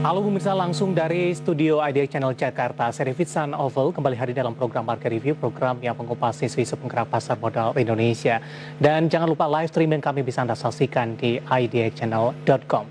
Halo pemirsa, langsung dari studio IDX Channel Jakarta, saya Rizan Oval kembali hadir dalam program Market Review, program yang mengupas isu-isu penggerak pasar modal Indonesia. Dan jangan lupa live streaming kami bisa Anda saksikan di idxchannel.com.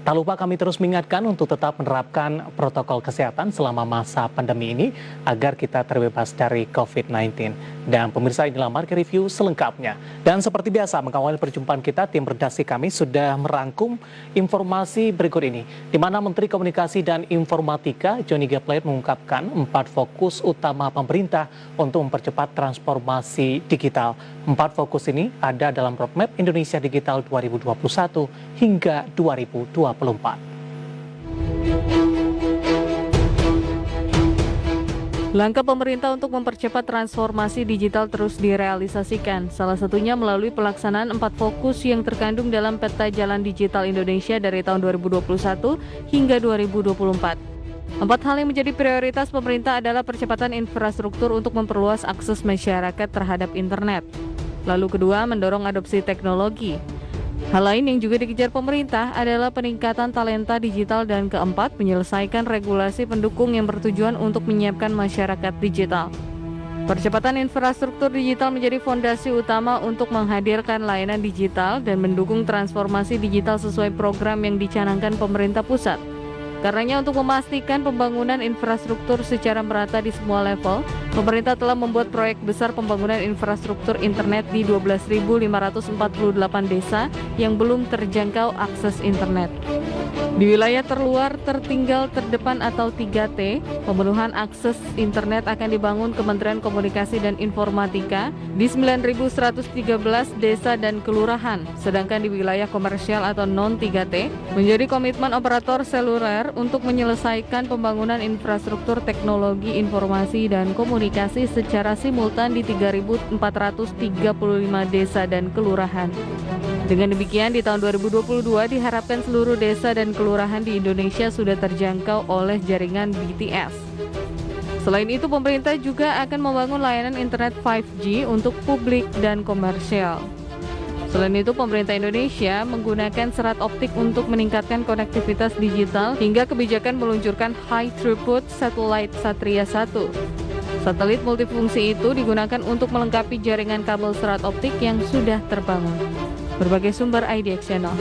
Tak lupa kami terus mengingatkan untuk tetap menerapkan protokol kesehatan selama masa pandemi ini agar kita terbebas dari COVID-19. Dan pemirsa, inilah Market Review selengkapnya. Dan seperti biasa, mengawali perjumpaan kita, tim redaksi kami sudah merangkum informasi berikut ini, di mana Menteri Komunikasi dan Informatika Johnny G. Plate mengungkapkan 4 fokus utama pemerintah untuk mempercepat transformasi digital. 4 fokus ini ada dalam roadmap Indonesia Digital 2021 hingga 2024. Langkah pemerintah untuk mempercepat transformasi digital terus direalisasikan, salah satunya melalui pelaksanaan 4 fokus yang terkandung dalam Peta Jalan Digital Indonesia dari tahun 2021 hingga 2024. 4 hal yang menjadi prioritas pemerintah adalah percepatan infrastruktur untuk memperluas akses masyarakat terhadap internet. Lalu kedua, mendorong adopsi teknologi. Hal lain yang juga dikejar pemerintah adalah peningkatan talenta digital dan keempat, menyelesaikan regulasi pendukung yang bertujuan untuk menyiapkan masyarakat digital. Percepatan infrastruktur digital menjadi fondasi utama untuk menghadirkan layanan digital dan mendukung transformasi digital sesuai program yang dicanangkan pemerintah pusat. Karenanya untuk memastikan pembangunan infrastruktur secara merata di semua level, pemerintah telah membuat proyek besar pembangunan infrastruktur internet di 12.548 desa yang belum terjangkau akses internet. Di wilayah terluar, tertinggal, terdepan atau 3T, pemenuhan akses internet akan dibangun Kementerian Komunikasi dan Informatika di 9.113 desa dan kelurahan, sedangkan di wilayah komersial atau non-3T menjadi komitmen operator seluler untuk menyelesaikan pembangunan infrastruktur teknologi informasi dan komunikasi secara simultan di 3.435 desa dan kelurahan. Dengan demikian, di tahun 2022 diharapkan seluruh desa dan kelurahan di Indonesia sudah terjangkau oleh jaringan BTS. Selain itu, pemerintah juga akan membangun layanan internet 5G untuk publik dan komersial. Selain itu, pemerintah Indonesia menggunakan serat optik untuk meningkatkan konektivitas digital hingga kebijakan meluncurkan High Throughput Satellite Satria 1. Satelit multifungsi itu digunakan untuk melengkapi jaringan kabel serat optik yang sudah terbangun. Berbagai sumber IDX Channel.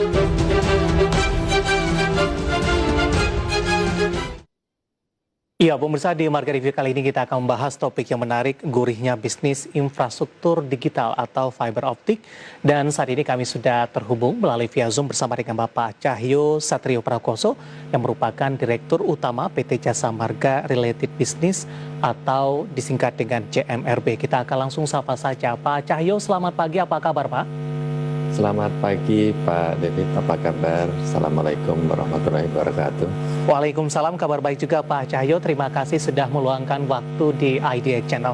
Iya, pemirsa, di Market Review kali ini kita akan membahas topik yang menarik, gurihnya bisnis infrastruktur digital atau fiber optik. Dan saat ini kami sudah terhubung melalui via Zoom bersama dengan Bapak Cahyo Satrio Prakoso yang merupakan Direktur Utama PT Jasa Marga Related Business atau disingkat dengan JMRB. Kita akan langsung sapa saja. Pak Cahyo, selamat pagi, apa kabar Pak? Selamat pagi Pak David, apa kabar? Assalamualaikum warahmatullahi wabarakatuh. Waalaikumsalam, kabar baik juga Pak Cahyo. Terima kasih sudah meluangkan waktu di IDX Channel.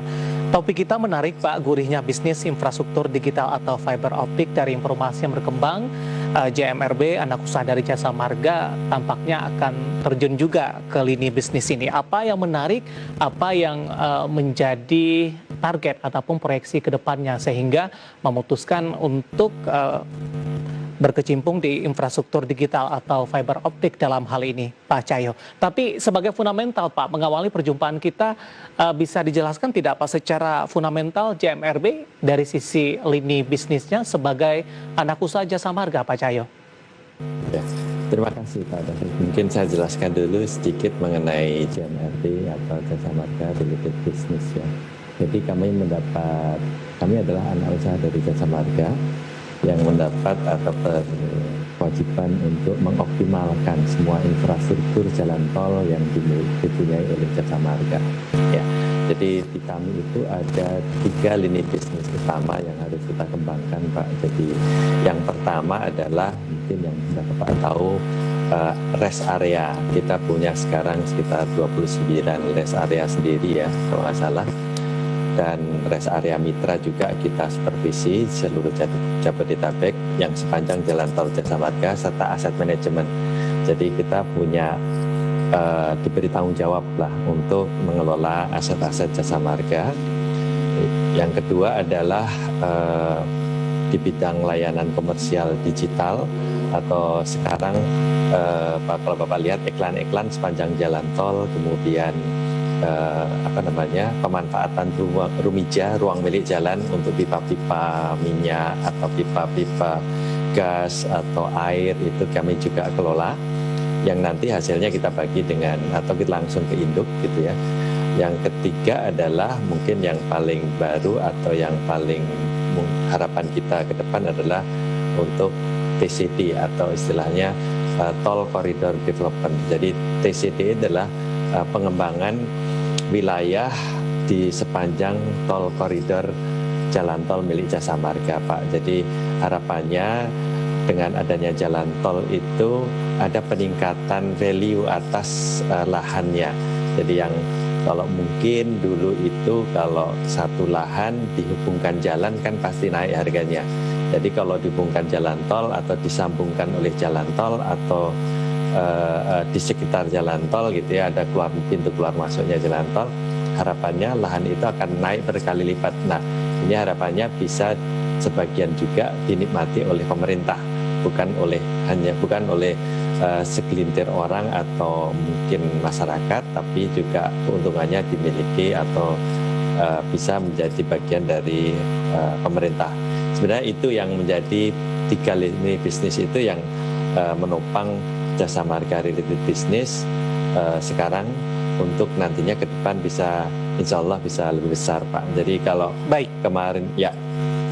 Topik kita menarik Pak, gurihnya bisnis infrastruktur digital atau fiber optik. Dari informasi yang berkembang, JMRB, anak usaha dari Jasa Marga, tampaknya akan terjun juga ke lini bisnis ini. Apa yang menarik, apa yang menjadi target ataupun proyeksi ke depannya sehingga memutuskan untuk berkecimpung di infrastruktur digital atau fiber optik dalam hal ini, Pak Cahyo. Tapi sebagai fundamental, Pak, mengawali perjumpaan kita, bisa dijelaskan tidak Pak secara fundamental JMRB dari sisi lini bisnisnya sebagai anak usaha Jasa Marga, Pak Cahyo? Ya, terima kasih Pak David. Mungkin saya jelaskan dulu sedikit mengenai JMRB atau Jasa Marga Related Business ya. Jadi kami adalah anak usaha dari Jasa Marga yang mendapat atau berkewajiban untuk mengoptimalkan semua infrastruktur jalan tol yang dipunyai oleh Jasa Marga. Ya, jadi di kami itu ada 3 lini bisnis utama yang harus kita kembangkan Pak. Jadi yang pertama adalah mungkin yang sudah Bapak tahu, rest area. Kita punya sekarang sekitar 29 rest area sendiri ya, kalau nggak salah. Dan rest area mitra juga kita supervisi seluruh Jabodetabek yang sepanjang jalan tol Jasa Marga serta aset manajemen. Jadi kita punya diberi tanggung jawab lah untuk mengelola aset-aset Jasa Marga. Yang kedua adalah di bidang layanan komersial digital atau sekarang kalau Bapak lihat iklan-iklan sepanjang jalan tol, kemudian pemanfaatan ruang milik jalan untuk pipa-pipa minyak atau pipa-pipa gas atau air, itu kami juga kelola, yang nanti hasilnya kita bagi atau kita langsung ke induk gitu ya. Yang ketiga adalah mungkin yang paling baru atau yang paling harapan kita ke depan adalah untuk TCD atau istilahnya Toll Corridor Development. Jadi TCD adalah pengembangan wilayah di sepanjang tol koridor jalan tol milik Jasa Marga, Pak. Jadi harapannya dengan adanya jalan tol itu ada peningkatan value atas lahannya. Jadi yang kalau mungkin dulu itu kalau satu lahan dihubungkan jalan kan pasti naik harganya. Jadi kalau dihubungkan jalan tol atau disambungkan oleh jalan tol atau di sekitar jalan tol gitu ya, ada pintu keluar masuknya jalan tol, harapannya lahan itu akan naik berkali lipat. Nah, ini harapannya bisa sebagian juga dinikmati oleh pemerintah, bukan oleh segelintir orang atau mungkin masyarakat, tapi juga keuntungannya dimiliki atau bisa menjadi bagian dari pemerintah. Sebenarnya itu yang menjadi 3 lini bisnis itu yang menopang Jasa Marga related business sekarang untuk nantinya ke depan bisa, insya Allah bisa lebih besar, Pak. Jadi kalau kemarin ya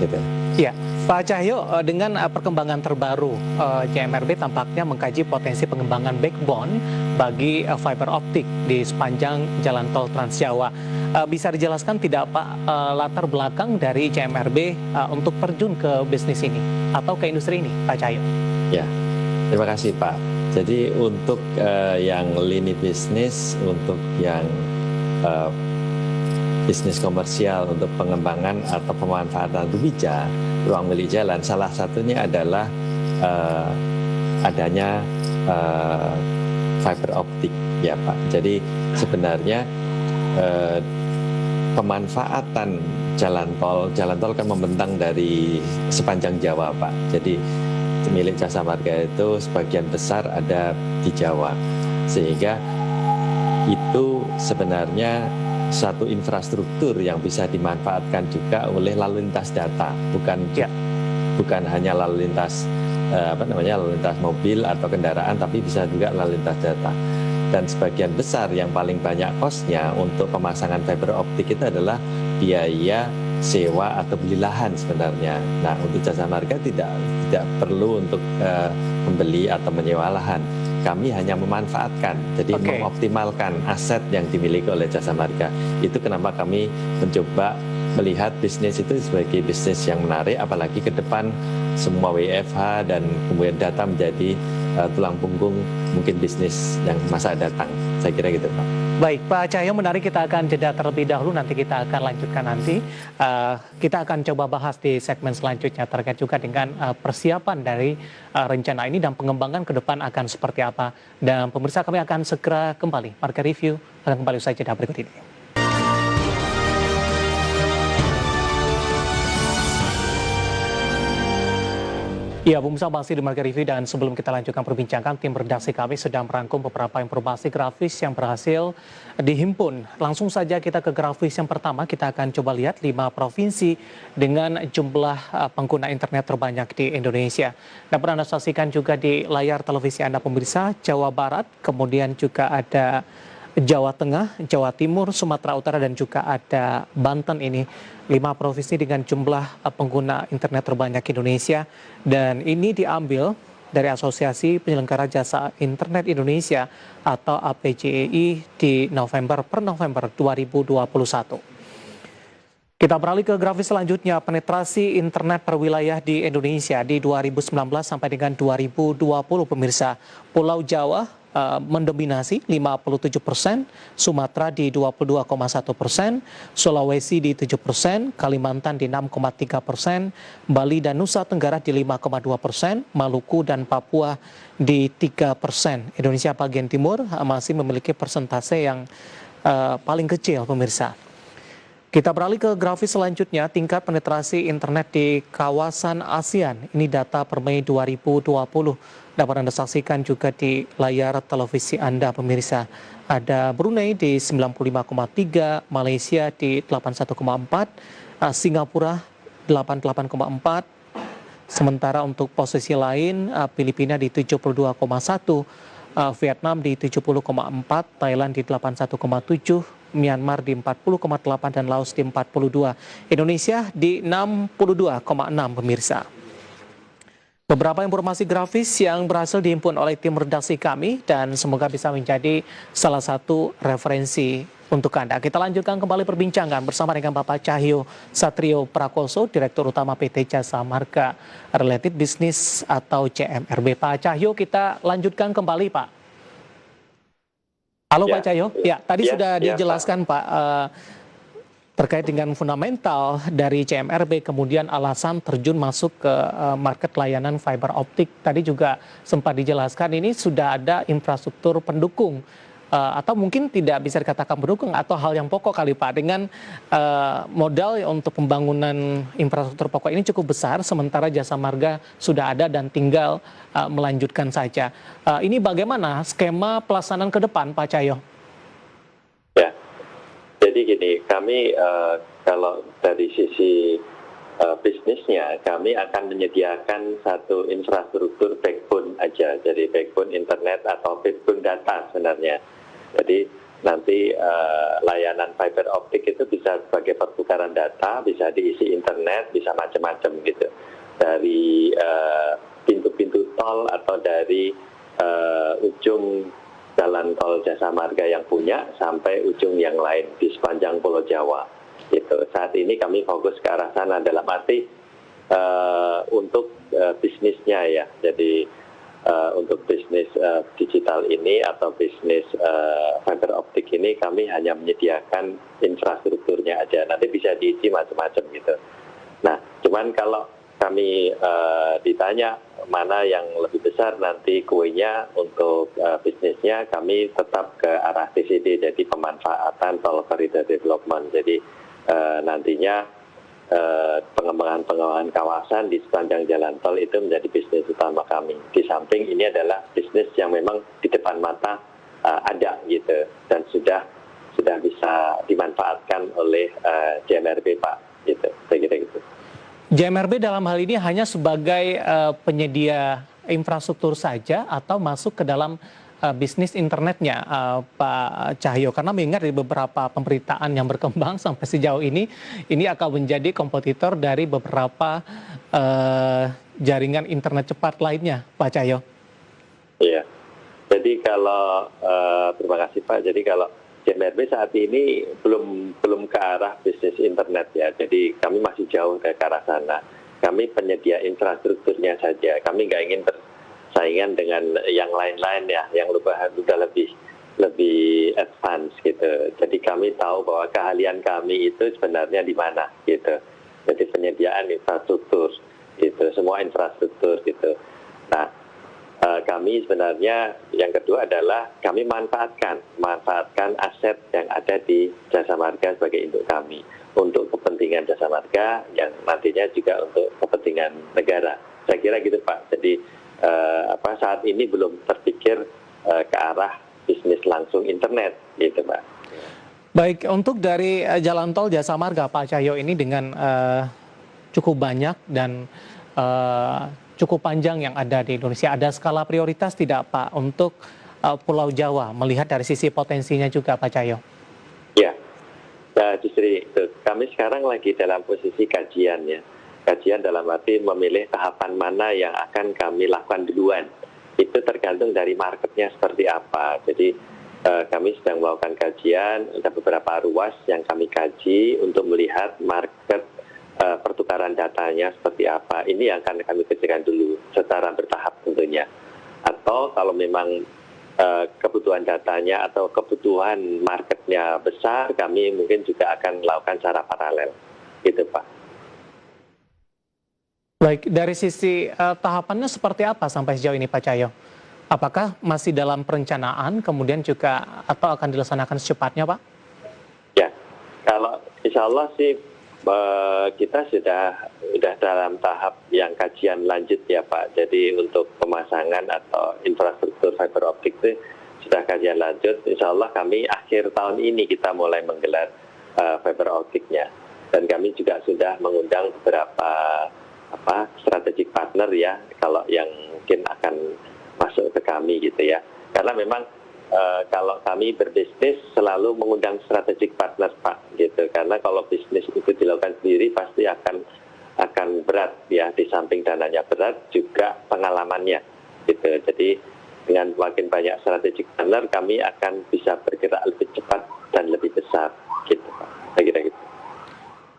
gitu. Ya, Pak Cahyo, dengan perkembangan terbaru, JMRB tampaknya mengkaji potensi pengembangan backbone bagi fiber optik di sepanjang jalan tol Trans Jawa. Bisa dijelaskan tidak, Pak, latar belakang dari JMRB untuk terjun ke bisnis ini atau ke industri ini, Pak Cahyo? Ya, terima kasih, Pak. Jadi untuk yang lini bisnis, untuk yang bisnis komersial untuk pengembangan atau pemanfaatan ruang milik jalan, salah satunya adalah adanya fiber optik, ya Pak. Jadi sebenarnya pemanfaatan jalan tol kan membentang dari sepanjang Jawa, Pak. Jadi milik Jasa Marga itu sebagian besar ada di Jawa, sehingga itu sebenarnya satu infrastruktur yang bisa dimanfaatkan juga oleh lalu lintas data, bukan hanya lalu lintas lalu lintas mobil atau kendaraan, tapi bisa juga lalu lintas data. Dan sebagian besar yang paling banyak kosnya untuk pemasangan fiber optik itu adalah biaya sewa atau beli lahan sebenarnya. Nah, untuk Jasa Marga tidak perlu untuk membeli atau menyewa lahan. Kami hanya memanfaatkan, jadi mengoptimalkan aset yang dimiliki oleh Jasa Marga. Itu kenapa kami mencoba melihat bisnis itu sebagai bisnis yang menarik, apalagi ke depan semua WFH dan kemudian data menjadi tulang punggung mungkin bisnis yang masa datang. Saya kira gitu, Pak. Baik, Pak Cahyo, menarik. Kita akan jeda terlebih dahulu, nanti kita akan lanjutkan nanti. Kita akan coba bahas di segmen selanjutnya terkait juga dengan persiapan dari rencana ini dan pengembangan ke depan akan seperti apa. Dan pemirsa, kami akan segera kembali. Marga Review akan kembali usai jeda berikut ini. Ya, pemirsa, masih di Marga Review, dan sebelum kita lanjutkan perbincangan, tim redaksi kami sedang merangkum beberapa informasi grafis yang berhasil dihimpun. Langsung saja kita ke grafis yang pertama. Kita akan coba lihat 5 provinsi dengan jumlah pengguna internet terbanyak di Indonesia. Dapat Anda saksikan juga di layar televisi Anda, pemirsa, Jawa Barat, kemudian juga ada Jawa Tengah, Jawa Timur, Sumatera Utara, dan juga ada Banten. Ini 5 provinsi dengan jumlah pengguna internet terbanyak Indonesia, dan ini diambil dari Asosiasi Penyelenggara Jasa Internet Indonesia atau APJI di November 2021. Kita beralih ke grafis selanjutnya. Penetrasi internet per wilayah di Indonesia di 2019 sampai dengan 2020, pemirsa. Pulau Jawa mendominasi 57%, Sumatera di 22,1%, Sulawesi di 7%, Kalimantan di 6,3%, Bali dan Nusa Tenggara di 5,2%, Maluku dan Papua di 3%. Indonesia bagian timur masih memiliki persentase yang paling kecil, pemirsa. Kita beralih ke grafis selanjutnya, tingkat penetrasi internet di kawasan ASEAN. Ini data per Mei 2020. Dapat Anda saksikan juga di layar televisi Anda, pemirsa. Ada Brunei di 95,3, Malaysia di 81,4, Singapura 88,4. Sementara untuk posisi lain, Filipina di 72,1, Vietnam di 70,4, Thailand di 81,7, Myanmar di 40,8 dan Laos di 42. Indonesia di 62,6, pemirsa. Beberapa informasi grafis yang berhasil dihimpun oleh tim redaksi kami dan semoga bisa menjadi salah satu referensi untuk Anda. Kita lanjutkan kembali perbincangan bersama dengan Bapak Cahyo Satrio Prakoso, Direktur Utama PT Jasa Marga Related Business atau CMRB. Pak Cahyo, kita lanjutkan kembali, Pak. Halo Pak Cahyo, ya tadi sudah dijelaskan Pak terkait dengan fundamental dari CMRB, kemudian alasan terjun masuk ke market layanan fiber optik. Tadi juga sempat dijelaskan ini sudah ada infrastruktur pendukung atau mungkin tidak bisa dikatakan pendukung atau hal yang pokok kali Pak, dengan modal untuk pembangunan infrastruktur pokok ini cukup besar, sementara Jasa Marga sudah ada dan tinggal melanjutkan saja. Ini bagaimana skema pelaksanaan ke depan Pak Cahyo? Ya, jadi gini, kami kalau dari sisi bisnisnya, kami akan menyediakan satu infrastruktur backbone aja, jadi backbone internet atau backbone data sebenarnya. Jadi nanti layanan fiber optik itu bisa sebagai pertukaran data, bisa diisi internet, bisa macam-macam gitu. Dari pintu-pintu tol atau dari ujung jalan tol Jasa Marga yang punya sampai ujung yang lain di sepanjang Pulau Jawa. Gitu. Saat ini kami fokus ke arah sana dalam arti untuk bisnisnya ya. Jadi untuk bisnis digital ini atau bisnis fiber optik ini kami hanya menyediakan infrastrukturnya aja. Nanti bisa diisi macam-macam gitu. Nah, cuman kalau kami ditanya mana yang lebih besar nanti kuenya untuk bisnisnya, kami tetap ke arah TCD, jadi pemanfaatan tol corridor development. Jadi nantinya pengembangan kawasan di sepanjang jalan tol itu menjadi bisnis utama kami. Di samping ini adalah bisnis yang memang di depan mata ada gitu dan sudah bisa dimanfaatkan oleh JMRB Pak gitu. Saya kira gitu. JMRB dalam hal ini hanya sebagai penyedia infrastruktur saja atau masuk ke dalam bisnis internetnya, Pak Cahyo, karena mengingat di beberapa pemberitaan yang berkembang sampai sejauh ini akan menjadi kompetitor dari beberapa jaringan internet cepat lainnya, Pak Cahyo. Iya, jadi kalau terima kasih Pak. Jadi kalau JMRB saat ini belum ke arah bisnis internet ya. Jadi kami masih jauh ke arah sana. Kami penyedia infrastrukturnya saja. Kami nggak ingin saingan dengan yang lain-lain ya, yang sudah lebih advance gitu. Jadi kami tahu bahwa keahlian kami itu sebenarnya di mana gitu. Jadi penyediaan infrastruktur gitu, semua infrastruktur gitu. Nah, kami sebenarnya yang kedua adalah kami manfaatkan aset yang ada di Jasa Marga sebagai induk kami untuk kepentingan Jasa Marga yang nantinya juga untuk kepentingan negara. Saya kira gitu Pak. Jadi saat ini belum terpikir ke arah bisnis langsung internet gitu Pak. Baik, untuk dari jalan tol Jasa Marga Pak Cahyo ini dengan cukup banyak dan cukup panjang yang ada di Indonesia, ada skala prioritas tidak Pak untuk Pulau Jawa melihat dari sisi potensinya juga Pak Cahyo? Ya, justru itu. Kami sekarang lagi dalam posisi kajian ya. Kajian dalam arti memilih tahapan mana yang akan kami lakukan duluan. Itu tergantung dari marketnya seperti apa. Jadi kami sedang melakukan kajian, ada beberapa ruas yang kami kaji untuk melihat market pertukaran datanya seperti apa. Ini yang akan kami kerjakan dulu secara bertahap tentunya. Atau kalau memang kebutuhan datanya atau kebutuhan marketnya besar, kami mungkin juga akan melakukan secara paralel. Gitu Pak. Baik, dari sisi tahapannya seperti apa sampai sejauh ini Pak Cahyo? Apakah masih dalam perencanaan kemudian juga atau akan dilaksanakan secepatnya Pak? Ya, kalau insya Allah sih kita sudah dalam tahap yang kajian lanjut ya Pak. Jadi untuk pemasangan atau infrastruktur fiber optik itu sudah kajian lanjut. Insya Allah kami akhir tahun ini kita mulai menggelar fiber optiknya. Dan kami juga sudah mengundang beberapa strategic partner ya, kalau yang mungkin akan masuk ke kami gitu ya. Karena memang kalau kami berbisnis selalu mengundang strategic partner Pak gitu. Karena kalau bisnis itu dilakukan sendiri pasti akan berat ya, di samping dananya berat juga pengalamannya gitu. Jadi dengan makin banyak strategic partner kami akan bisa bergerak lebih cepat dan lebih besar gitu Pak. Saya kira gitu.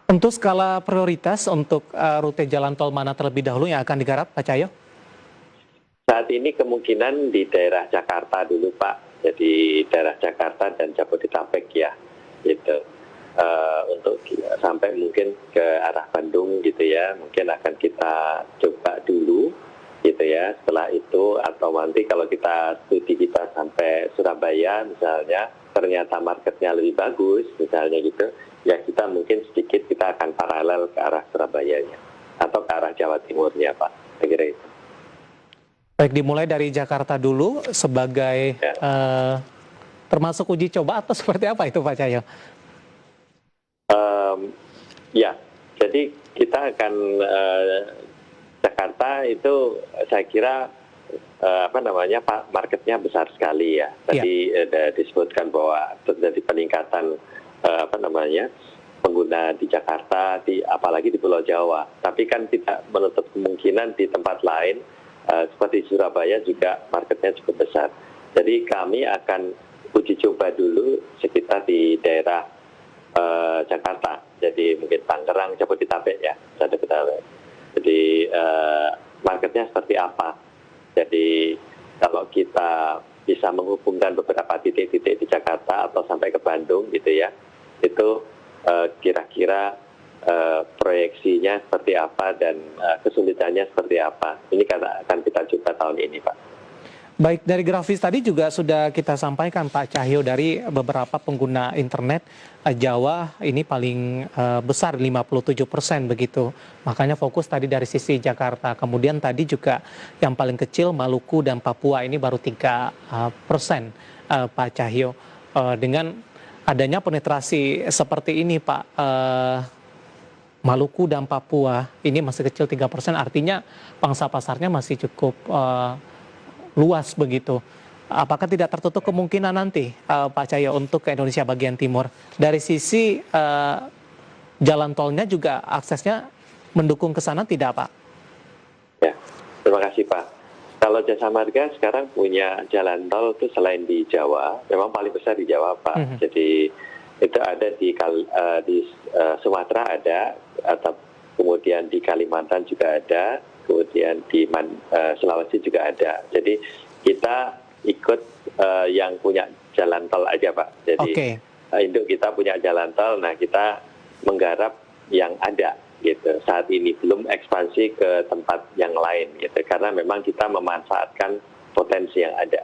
Untuk skala prioritas untuk rute jalan tol mana terlebih dahulu yang akan digarap, Pak Cahyo? Saat ini kemungkinan di daerah Jakarta dulu Pak, jadi daerah Jakarta dan Jabodetabek ya, gitu. Untuk sampai mungkin ke arah Bandung gitu ya, mungkin akan kita coba dulu gitu ya. Setelah itu atau nanti kalau kita studi kita sampai Surabaya misalnya, ternyata marketnya lebih bagus misalnya gitu, ya kita mungkin sedikit kita akan paralel ke arah Surabayanya atau ke arah Jawa Timurnya Pak, saya kira itu. Baik, dimulai dari Jakarta dulu sebagai termasuk uji coba atau seperti apa itu Pak Cahyo? Ya, jadi kita akan Jakarta itu saya kira marketnya besar sekali ya. Tadi disebutkan bahwa terjadi peningkatan pengguna di Jakarta, apalagi di Pulau Jawa. Tapi kan tidak menutup kemungkinan di tempat lain seperti Surabaya juga marketnya cukup besar. Jadi kami akan uji coba dulu sekitar di daerah Jakarta. Jadi mungkin Tangerang, Jabodetabek ya, Jabodetabek. Jadi marketnya seperti apa? Jadi kalau kita bisa menghubungkan beberapa titik-titik di Jakarta atau sampai ke Bandung gitu ya, itu kira-kira proyeksinya seperti apa dan kesulitannya seperti apa. Ini akan kita coba tahun ini Pak. Baik, dari grafis tadi juga sudah kita sampaikan Pak Cahyo, dari beberapa pengguna internet Jawa ini paling besar 57% begitu. Makanya fokus tadi dari sisi Jakarta. Kemudian tadi juga yang paling kecil Maluku dan Papua ini baru 3% Pak Cahyo. Dengan adanya penetrasi seperti ini Pak, Maluku dan Papua ini masih kecil 3%, artinya pangsa pasarnya masih cukup luas begitu. Apakah tidak tertutup kemungkinan nanti Pak Cahyo untuk ke Indonesia bagian timur? Dari sisi jalan tolnya juga aksesnya mendukung ke sana tidak Pak? Ya, terima kasih Pak. Kalau Jasa Marga sekarang punya jalan tol itu selain di Jawa, memang paling besar di Jawa Pak. Jadi itu ada di Sumatera ada, atau kemudian di Kalimantan juga ada, kemudian di Sulawesi juga ada. Jadi kita ikut yang punya jalan tol aja Pak. Jadi induk kita punya jalan tol, nah kita menggarap yang ada gitu. Saat ini belum ekspansi ke tempat yang lain gitu, karena memang kita memanfaatkan potensi yang ada.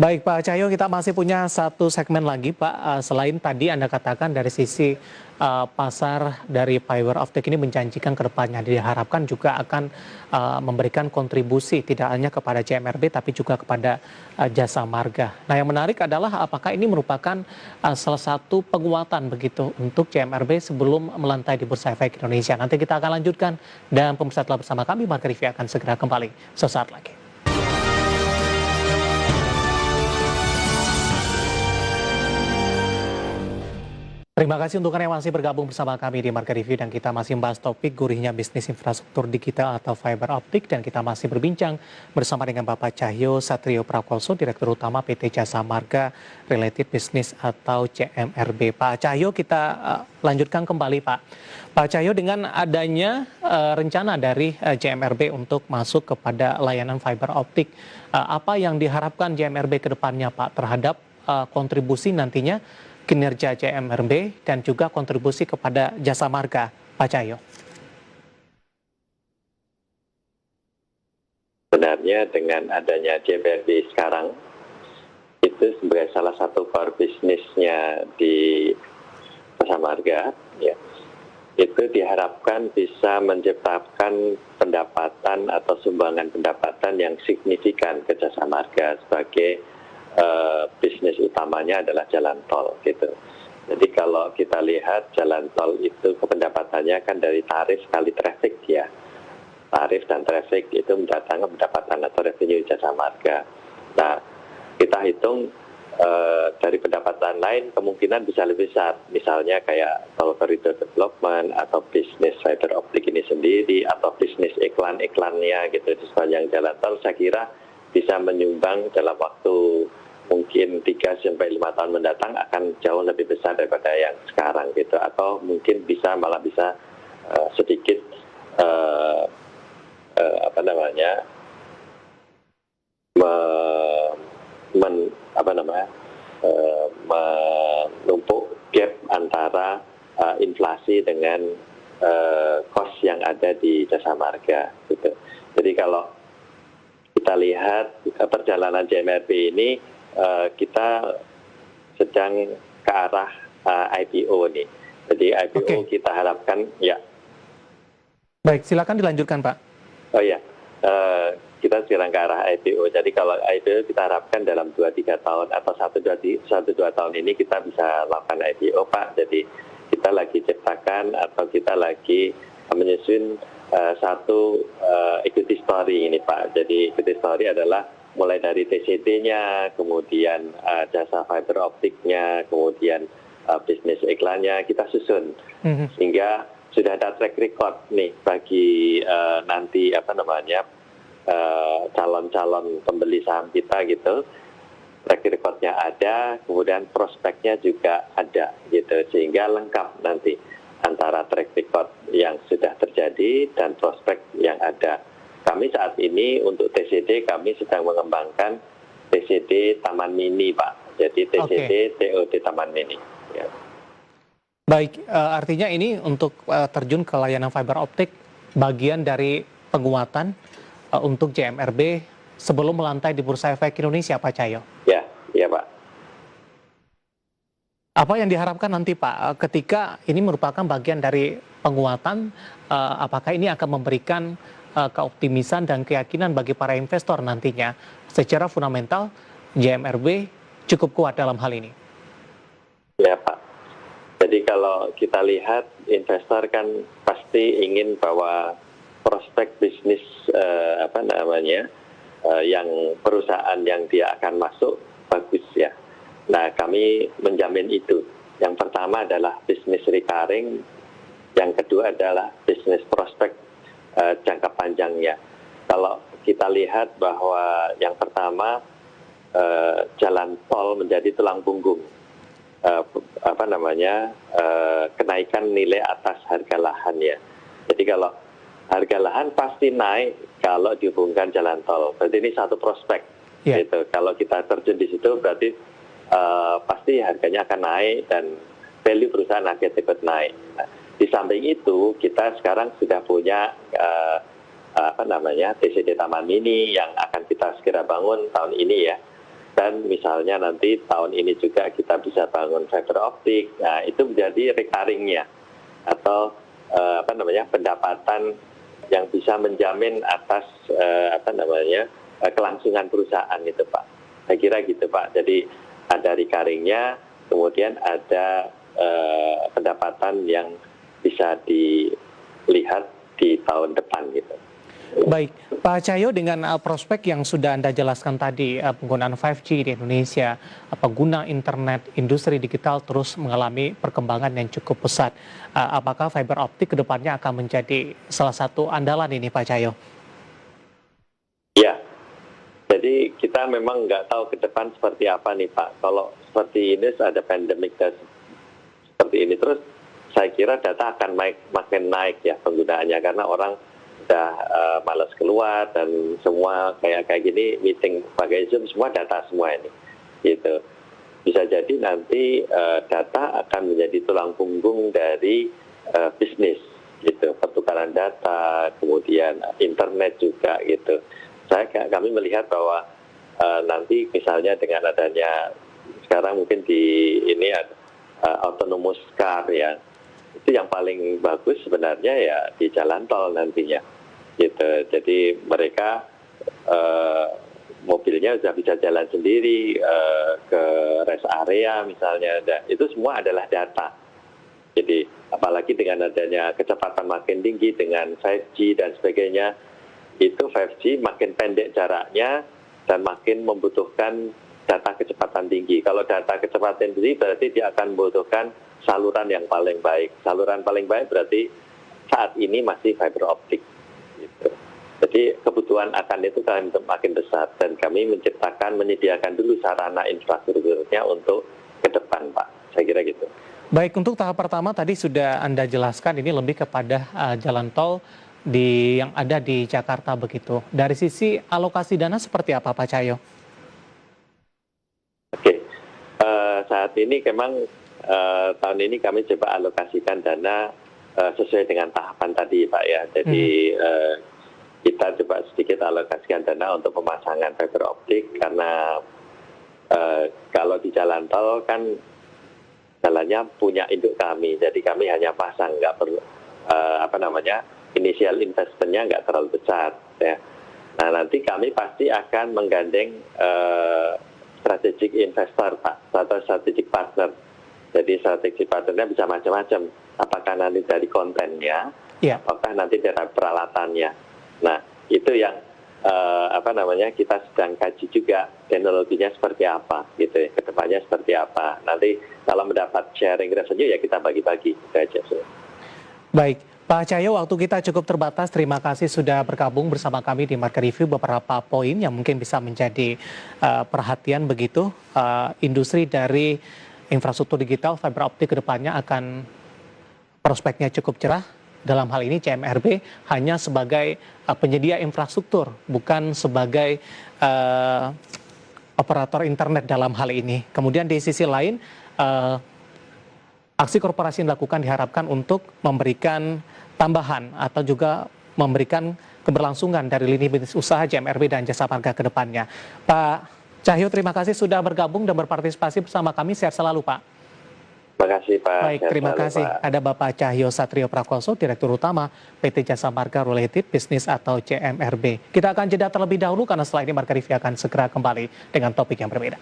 Baik Pak Cahyo, kita masih punya satu segmen lagi Pak. Selain tadi Anda katakan dari sisi pasar dari fiber optic ini menjanjikan ke depannya, diharapkan juga akan memberikan kontribusi tidak hanya kepada JMRB tapi juga kepada Jasa Marga. Nah yang menarik adalah apakah ini merupakan salah satu penguatan begitu untuk JMRB sebelum melantai di Bursa Efek Indonesia. Nanti kita akan lanjutkan dan pemirsa telah bersama kami, Marka Review akan segera kembali sesaat lagi. Terima kasih untuk Anda yang masih bergabung bersama kami di Marka Review, dan kita masih membahas topik gurihnya bisnis infrastruktur digital atau fiber optik, dan kita masih berbincang bersama dengan Bapak Cahyo Satrio Prakoso, Direktur Utama PT Jasa Marga Related Business atau JMRB. Pak Cahyo, kita lanjutkan kembali Pak. Pak Cahyo, dengan adanya rencana dari JMRB untuk masuk kepada layanan fiber optik, apa yang diharapkan JMRB ke depannya Pak terhadap kontribusi nantinya kinerja JMRB dan juga kontribusi kepada Jasa Marga, Pak Cahyo? Sebenarnya dengan adanya JMRB sekarang, itu sebagai salah satu core bisnisnya di Jasa Marga, ya, itu diharapkan bisa menciptakan pendapatan atau sumbangan pendapatan yang signifikan ke Jasa Marga sebagai bisnis utamanya adalah jalan tol gitu. Jadi kalau kita lihat jalan tol itu pendapatannya kan dari tarif kali traffic ya. Tarif dan traffic itu mendatangkan pendapatan atau revenue Jasa Marga. Nah, kita hitung dari pendapatan lain kemungkinan bisa lebih besar. Misalnya kayak tol corridor development atau bisnis fiber optik ini sendiri atau bisnis iklan-iklannya gitu di sepanjang jalan tol, saya kira bisa menyumbang dalam waktu mungkin 3-5 tahun mendatang akan jauh lebih besar daripada yang sekarang gitu, atau mungkin malah bisa sedikit menumpuk gap antara inflasi dengan cost yang ada di Jasa Marga gitu. Jadi kalau kita lihat perjalanan JMRP ini, kita sedang ke arah IPO nih. Jadi IPO kita harapkan ya. Baik, silakan dilanjutkan Pak. Oh ya, kita sekarang ke arah IPO. Jadi kalau IPO kita harapkan dalam 2-3 tahun atau 1-2 tahun ini kita bisa lakukan IPO Pak. Jadi kita lagi ciptakan atau kita lagi menyusun satu equity story ini Pak. Jadi equity story adalah mulai dari TCD-nya, kemudian jasa fiber optiknya, kemudian bisnis iklannya kita susun, sehingga sudah ada track record nih bagi nanti calon-calon pembeli saham kita gitu. Track recordnya ada, kemudian prospeknya juga ada gitu, sehingga lengkap nanti antara track record yang sudah terjadi dan prospek yang ada. Kami saat ini untuk TCD kami sedang mengembangkan TCD Taman Mini Pak. Jadi TCD TOD Taman Mini. Ya. Baik, artinya ini untuk terjun ke layanan fiber optik bagian dari penguatan untuk JMRB sebelum melantai di Bursa Efek Indonesia Pak Cahyo. Ya, iya Pak. Apa yang diharapkan nanti Pak ketika ini merupakan bagian dari penguatan, apakah ini akan memberikan keoptimisan dan keyakinan bagi para investor nantinya secara fundamental JMRB cukup kuat dalam hal ini? Ya Pak, jadi kalau kita lihat investor kan pasti ingin bahwa prospek bisnis yang perusahaan yang dia akan masuk bagus ya. Nah kami menjamin itu. Yang pertama adalah bisnis recurring, yang kedua adalah bisnis prospek jangka panjangnya. Kalau kita lihat bahwa yang pertama jalan tol menjadi tulang punggung kenaikan nilai atas harga lahan ya. Jadi kalau harga lahan pasti naik kalau dihubungkan jalan tol. Berarti ini satu prospek. Gitu. Kalau kita terjun di situ berarti pasti harganya akan naik dan value perusahaan akan ikut naik. Nah, di samping itu kita sekarang sudah punya TCD Taman Mini yang akan kita segera bangun tahun ini ya. Dan misalnya nanti tahun ini juga kita bisa bangun fiber optik. Nah, itu menjadi recurringnya atau pendapatan yang bisa menjamin atas kelangsungan perusahaan itu Pak. Saya kira gitu Pak. Jadi ada recurringnya, kemudian ada pendapatan yang bisa dilihat di tahun depan gitu. Baik, Pak Cahyo, dengan prospek yang sudah Anda jelaskan tadi, penggunaan 5G di Indonesia, pengguna internet, industri digital terus mengalami perkembangan yang cukup pesat. Apakah fiber optik ke depannya akan menjadi salah satu andalan ini Pak Cahyo? Ya, jadi kita memang nggak tahu ke depan seperti apa nih Pak. Kalau seperti ini ada pandemik dan seperti ini terus, saya kira data akan makin naik ya penggunaannya, karena orang udah malas keluar dan semua kayak gini meeting pakai Zoom semua data semua ini gitu. Bisa jadi nanti data akan menjadi tulang punggung dari bisnis gitu, pertukaran data, kemudian internet juga gitu. Kami melihat bahwa nanti misalnya dengan adanya sekarang mungkin di ini autonomous car ya. Itu yang paling bagus sebenarnya ya di jalan tol nantinya. Gitu. Jadi mereka mobilnya sudah bisa jalan sendiri ke rest area misalnya. Itu semua adalah data. Jadi apalagi dengan adanya kecepatan makin tinggi dengan 5G dan sebagainya, itu 5G makin pendek jaraknya dan makin membutuhkan data kecepatan tinggi. Kalau data kecepatan tinggi berarti dia akan membutuhkan saluran yang paling baik. Saluran paling baik berarti saat ini masih fiber optik. Gitu. Jadi kebutuhan akan itu kan makin besar dan kami menyediakan dulu sarana infrastrukturnya untuk ke depan, Pak. Saya kira gitu. Baik, untuk tahap pertama tadi sudah Anda jelaskan ini lebih kepada jalan tol yang ada di Jakarta begitu. Dari sisi alokasi dana seperti apa, Pak Cahyo? Oke, saat ini memang tahun ini kami coba alokasikan dana sesuai dengan tahapan tadi, Pak ya. Jadi kita coba sedikit alokasikan dana untuk pemasangan fiber optik karena kalau di jalan tol kan jalannya punya induk kami, jadi kami hanya pasang, nggak perlu initial investmentnya nggak terlalu besar. Ya. Nah nanti kami pasti akan menggandeng strategic investor, Pak, atau strategic partner. Jadi strategic partnernya bisa macam-macam. Apakah nanti dari kontennya, apakah nanti dari peralatannya. Nah itu yang kita sedang kaji juga teknologinya seperti apa, gitu ya, kedepannya seperti apa. Nanti kalau mendapat sharing revenue ya kita bagi-bagi. Baik, Pak Cahyo, waktu kita cukup terbatas. Terima kasih sudah bergabung bersama kami di Market Review. Beberapa poin yang mungkin bisa menjadi perhatian begitu. Industri dari infrastruktur digital fiber optik kedepannya akan prospeknya cukup cerah. Dalam hal ini CMRB hanya sebagai penyedia infrastruktur, bukan sebagai operator internet dalam hal ini. Kemudian di sisi lain, aksi korporasi yang dilakukan diharapkan untuk memberikan tambahan atau juga memberikan keberlangsungan dari lini bisnis usaha CMRB dan Jasa Marga ke depannya. Pak Cahyo, terima kasih sudah bergabung dan berpartisipasi bersama kami. Sehat selalu, Pak. Terima kasih, Pak. Baik, terima kasih. Pak. Ada Bapak Cahyo Satrio Prakoso, Direktur Utama PT Jasa Marga Related Business atau CMRB. Kita akan jeda terlebih dahulu karena setelah ini Market Review akan segera kembali dengan topik yang berbeda.